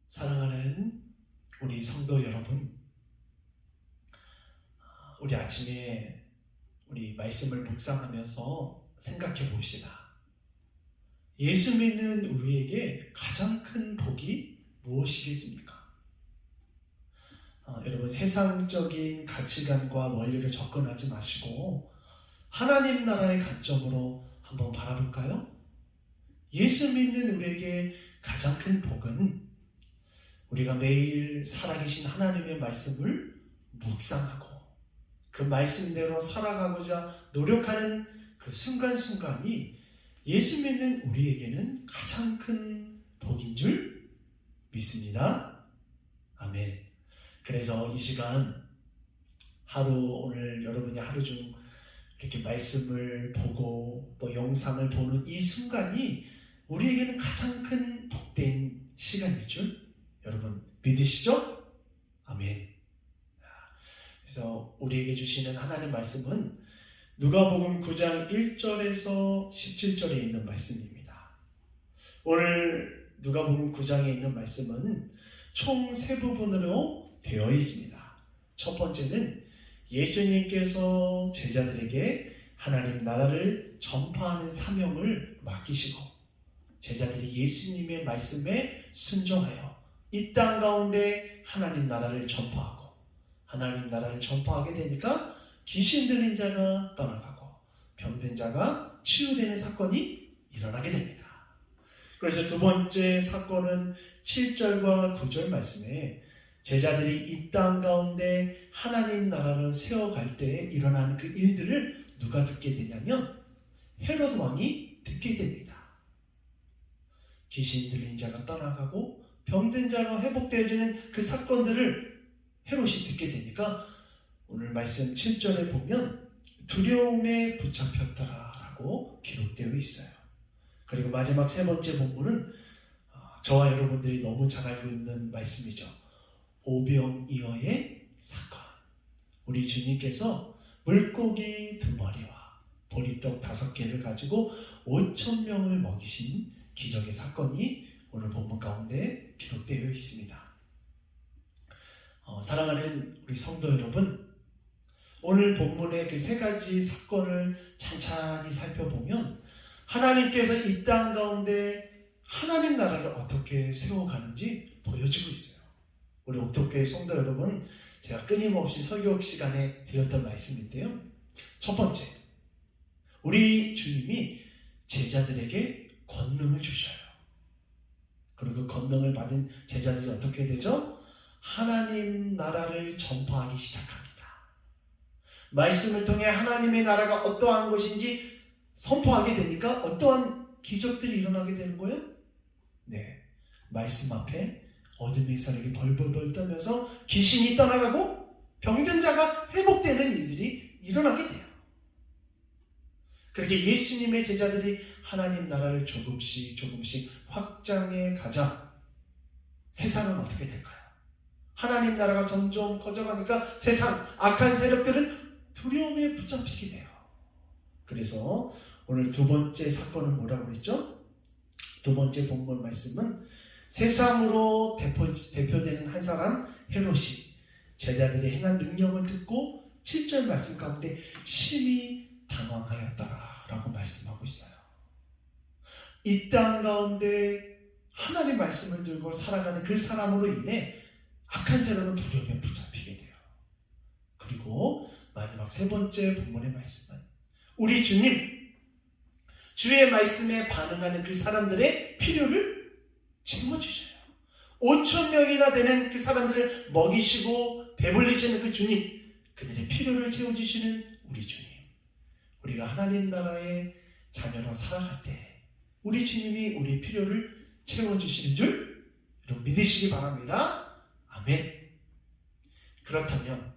사랑하는 우리 성도 여러분, 우리 아침에 우리 말씀을 묵상하면서 생각해 봅시다. 예수 믿는 우리에게 가장 큰 복이 무엇이겠습니까? 여러분, 세상적인 가치관과 원리를 접근하지 마시고 하나님 나라의 관점으로 한번 바라볼까요? 예수 믿는 우리에게 가장 큰 복은 우리가 매일 살아계신 하나님의 말씀을 묵상하고 그 말씀대로 살아가고자 노력하는 그 순간순간이 예수 믿는 우리에게는 가장 큰 복인 줄 믿습니다. 아멘. 그래서 이 시간 오늘 여러분이 하루 중 이렇게 말씀을 보고 또 영상을 보는 이 순간이 우리에게는 가장 큰 복된 시간일 줄 여러분 믿으시죠? 아멘. 그래서 우리에게 주시는 하나님 말씀은 누가복음 9장 1절에서 17절에 있는 말씀입니다. 오늘 누가복음 9장에 있는 말씀은 총 3부분으로 되어 있습니다. 첫 번째는 예수님께서 제자들에게 하나님 나라를 전파하는 사명을 맡기시고 제자들이 예수님의 말씀에 순종하여 이 땅 가운데 하나님 나라를 전파하고 하나님 나라를 전파하게 되니까 귀신 들린 자가 떠나가고 병든 자가 치유되는 사건이 일어나게 됩니다. 그래서 두 번째 사건은 7절과 9절 말씀에 제자들이 이 땅 가운데 하나님 나라를 세워갈 때에 일어나는 그 일들을 누가 듣게 되냐면 헤롯 왕이 듣게 됩니다. 귀신 들린 자가 떠나가고 병든 자가 회복되어지는 그 사건들을 헤롯이 듣게 되니까 오늘 말씀 7절에 보면 두려움에 붙잡혔더라라고 기록되어 있어요. 그리고 마지막 세 번째 본문은 저와 여러분들이 너무 잘 알고 있는 말씀이죠. 오병이어의 사건. 우리 주님께서 물고기 2마리와 보리떡 5개를 가지고 5,000명을 먹이신 기적의 사건이 오늘 본문 가운데 기록되어 있습니다. 사랑하는 우리 성도 여러분, 오늘 본문의 그 3가지 사건을 찬찬히 살펴보면 하나님께서 이 땅 가운데 하나님 나라를 어떻게 세워가는지 보여주고 있어요. 우리 옥토교회 성도 여러분, 제가 끊임없이 설교 시간에 드렸던 말씀인데요. 첫 번째, 우리 주님이 제자들에게 권능을 주셔요. 그리고 그 권능을 받은 제자들이 어떻게 되죠? 하나님 나라를 전파하기 시작합니다. 말씀을 통해 하나님의 나라가 어떠한 것인지 선포하게 되니까 어떠한 기적들이 일어나게 되는 거예요? 네, 말씀 앞에 어둠의 세력이 벌벌벌 떨면서 귀신이 떠나가고 병든 자가 회복되는 일들이 일어나게 돼요. 그렇게 예수님의 제자들이 하나님 나라를 조금씩 확장해 가자 세상은 어떻게 될까요? 하나님 나라가 점점 커져가니까 세상 악한 세력들은 두려움에 붙잡히게 돼요. 그래서 오늘 두 번째 사건은 뭐라고 그랬죠? 두 번째 본문 말씀은 세상으로 대표되는 한 사람 헤롯이 제자들이 행한 능력을 듣고 7절 말씀 가운데 심히 당황하였더라라고 말씀하고 있어요. 이 땅 가운데 하나님의 말씀을 들고 살아가는 그 사람으로 인해 악한 세력은 두려움에 붙잡히게 돼요. 그리고 마지막 세 번째 본문의 말씀은 우리 주님, 주의 말씀에 반응하는 그 사람들의 필요를 채워주셔요. 5,000명이나 되는 그 사람들을 먹이시고 배불리시는 그 주님, 그들의 필요를 채워주시는 우리 주님. 우리가 하나님 나라의 자녀로 살아갈 때 우리 주님이 우리 필요를 채워주시는 줄 여러분 믿으시기 바랍니다. 아멘. 그렇다면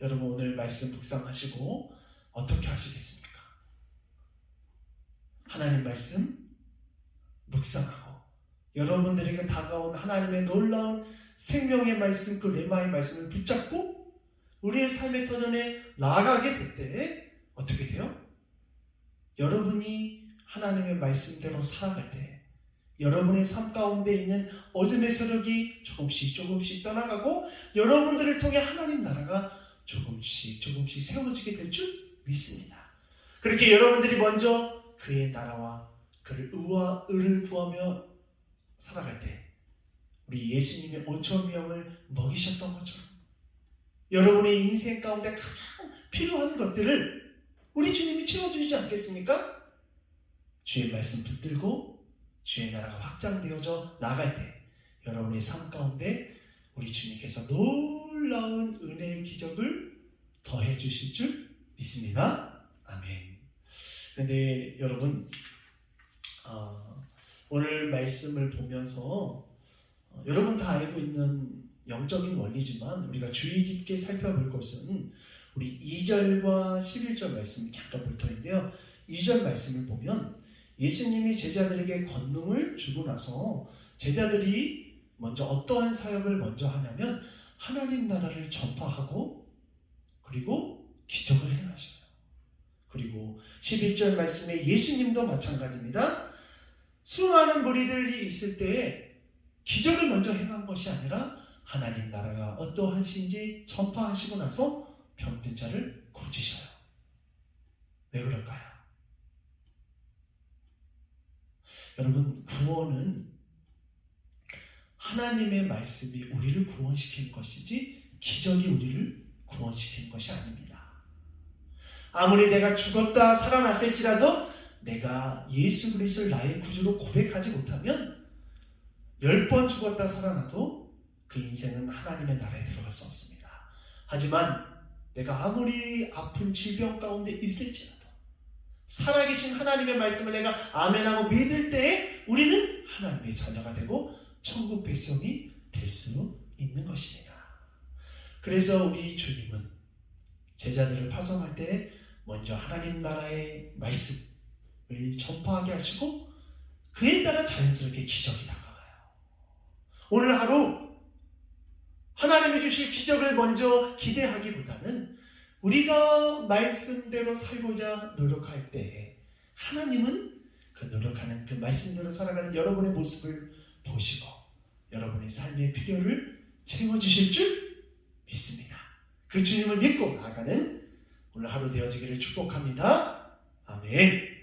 여러분 오늘 말씀 묵상하시고 어떻게 하시겠습니까? 하나님 말씀 묵상하고 여러분들에게 다가온 하나님의 놀라운 생명의 말씀, 그 레마의 말씀을 붙잡고 우리의 삶의 터전에 나아가게 될 때 어떻게 돼요? 여러분이 하나님의 말씀대로 살아갈 때 여러분의 삶 가운데 있는 어둠의 세력이 조금씩 떠나가고 여러분들을 통해 하나님 나라가 조금씩 세워지게 될 줄 믿습니다. 그렇게 여러분들이 먼저 그의 나라와 그를 의와 의를 구하며 살아갈 때 우리 예수님의 5천 명을 먹이셨던 것처럼 여러분의 인생 가운데 가장 필요한 것들을 우리 주님이 채워주시지 않겠습니까? 주의 말씀 붙들고 주의 나라가 확장되어져 나갈 때 여러분의 삶 가운데 우리 주님께서 놀라운 은혜의 기적을 더해 주실 줄 믿습니다. 아멘. 그런데 여러분 오늘 말씀을 보면서 여러분 다 알고 있는 영적인 원리지만 우리가 주의 깊게 살펴볼 것은 우리 2절과 11절 말씀이 잠깐 볼 터인데요. 2절 말씀을 보면 예수님이 제자들에게 권능을 주고 나서 제자들이 먼저 어떠한 사역을 먼저 하냐면 하나님 나라를 전파하고 그리고 기적을 행하셔요. 그리고 11절 말씀에 예수님도 마찬가지입니다. 수많은 무리들이 있을 때에 기적을 먼저 행한 것이 아니라 하나님 나라가 어떠하신지 전파하시고 나서 병든 자를 고치셔요. 왜 그럴까요? 여러분, 구원은 하나님의 말씀이 우리를 구원시키는 것이지 기적이 우리를 구원시키는 것이 아닙니다. 아무리 내가 죽었다 살아났을지라도 내가 예수 그리스도를 나의 구주로 고백하지 못하면 10번 죽었다 살아나도 그 인생은 하나님의 나라에 들어갈 수 없습니다. 하지만 내가 아무리 아픈 질병 가운데 있을지라도 살아계신 하나님의 말씀을 내가 아멘하고 믿을 때에 우리는 하나님의 자녀가 되고 천국 백성이 될 수 있는 것입니다. 그래서 우리 주님은 제자들을 파송할 때 먼저 하나님 나라의 말씀을 전파하게 하시고 그에 따라 자연스럽게 기적이 다가와요. 오늘 하루 하나님이 주실 기적을 먼저 기대하기보다는 우리가 말씀대로 살고자 노력할 때 하나님은 그 노력하는 그 말씀대로 살아가는 여러분의 모습을 보시고 여러분의 삶의 필요를 채워주실 줄 믿습니다. 그 주님을 믿고 나아가는 오늘 하루 되어지기를 축복합니다. 아멘.